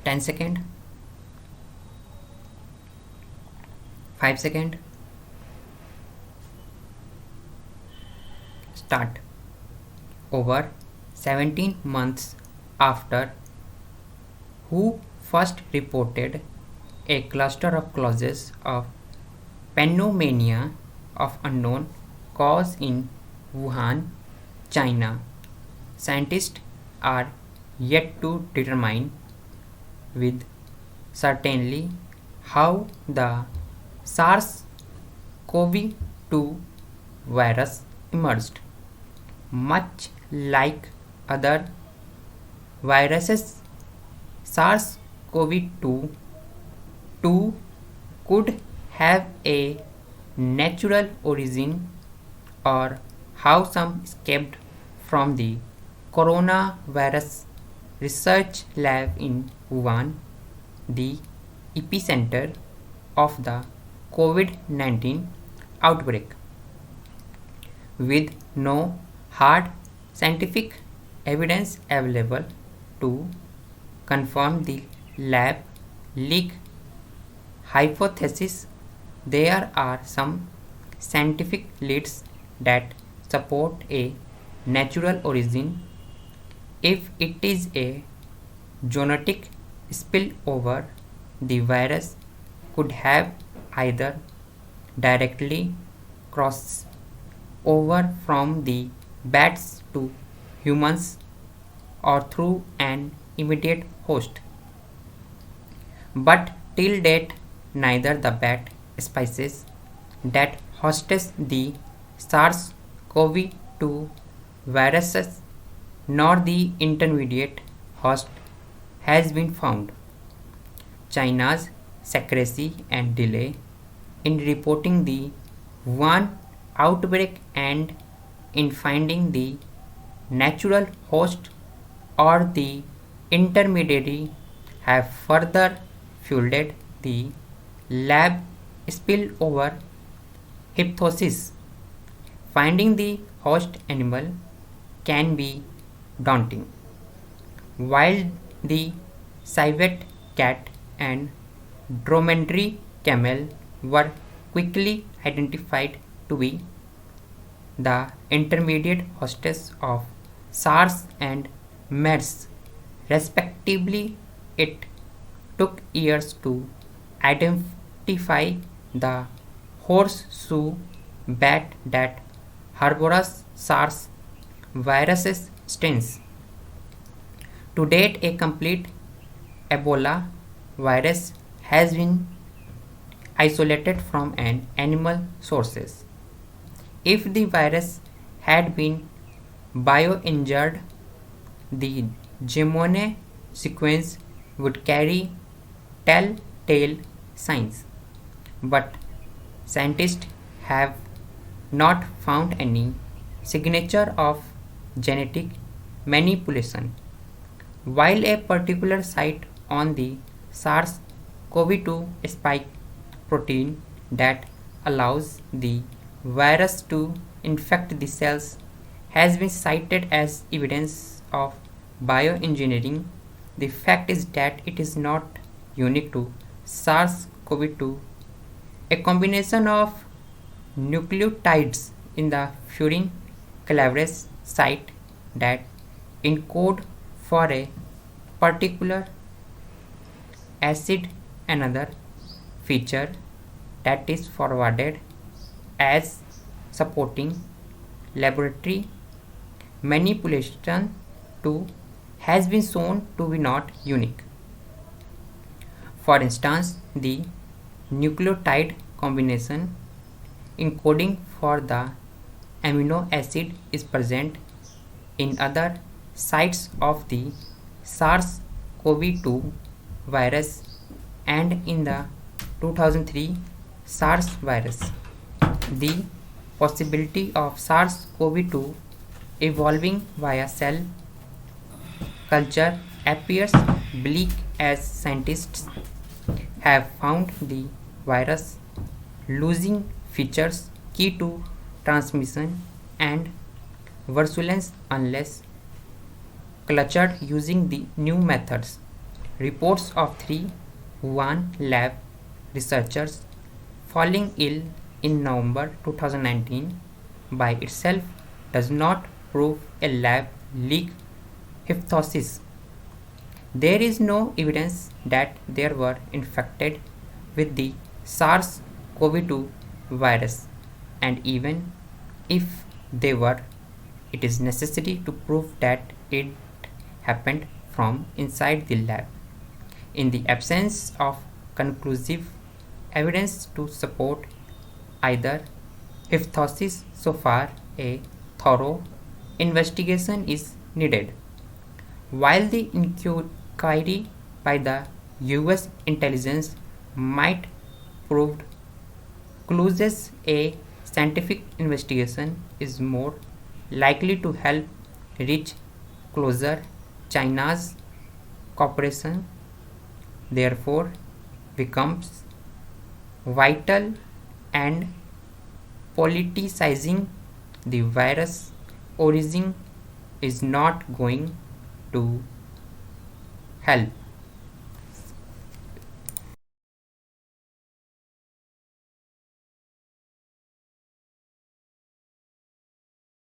10 second, 5 second, start. Over 17 months after WHO first reported a cluster of cases of pneumonia of unknown cause in Wuhan, China, scientists are yet to determine with certainty how the SARS-CoV-2 virus emerged. Much like other viruses, SARS-CoV-2 could have a natural origin, or how some escaped from the coronavirus research lab in Wuhan, the epicenter of the COVID-19 outbreak. With no hard scientific evidence available to confirm the lab leak hypothesis, there are some scientific leads that support a natural origin. If it is a zoonotic spillover, the virus could have either directly crossed over from the bats to humans or through an immediate host. But till date, neither the bat species that hosts the SARS-CoV-2 viruses nor the intermediate host has been found. China's secrecy and delay in reporting the Wuhan outbreak and in finding the natural host or the intermediary have further fueled the lab spillover hypothesis. Finding the host animal can be daunting. While the civet cat and dromedary camel were quickly identified to be the intermediate hosts of SARS and MERS, respectively, it took years to identify the horseshoe bat that harbors SARS viruses strains. To date, a complete Ebola virus has been isolated from an animal sources. If the virus had been bioengineered, the genome sequence would carry telltale signs. But scientists have not found any signature of genetic manipulation. While a particular site on the SARS-CoV-2 spike protein that allows the virus to infect the cells has been cited as evidence of bioengineering, the fact is that it is not unique to SARS-CoV-2. A combination of nucleotides in the furin cleavage site that encode for a particular acid, another feature that is forwarded as supporting laboratory manipulation too, has been shown to be not unique. For instance, the nucleotide combination encoding for the amino acid is present in other sites of the SARS-CoV-2 virus and in the 2003 SARS virus. The possibility of SARS-CoV-2 evolving via cell culture appears bleak as scientists have found the virus losing features key to transmission and virulence unless cultured using the new methods. Reports of three Wuhan lab researchers falling ill in November 2019 by itself does not prove a lab leak hypothesis. There is no evidence that they were infected with the SARS-CoV-2 virus, and even if they were, it is necessary to prove that it happened from inside the lab. In the absence of conclusive evidence to support either hypothesis, so far a thorough investigation is needed. While the inquiry by the US intelligence might prove clues, a scientific investigation is more likely to help reach closer. China's cooperation therefore becomes vital, and politicizing the virus origin is not going to help.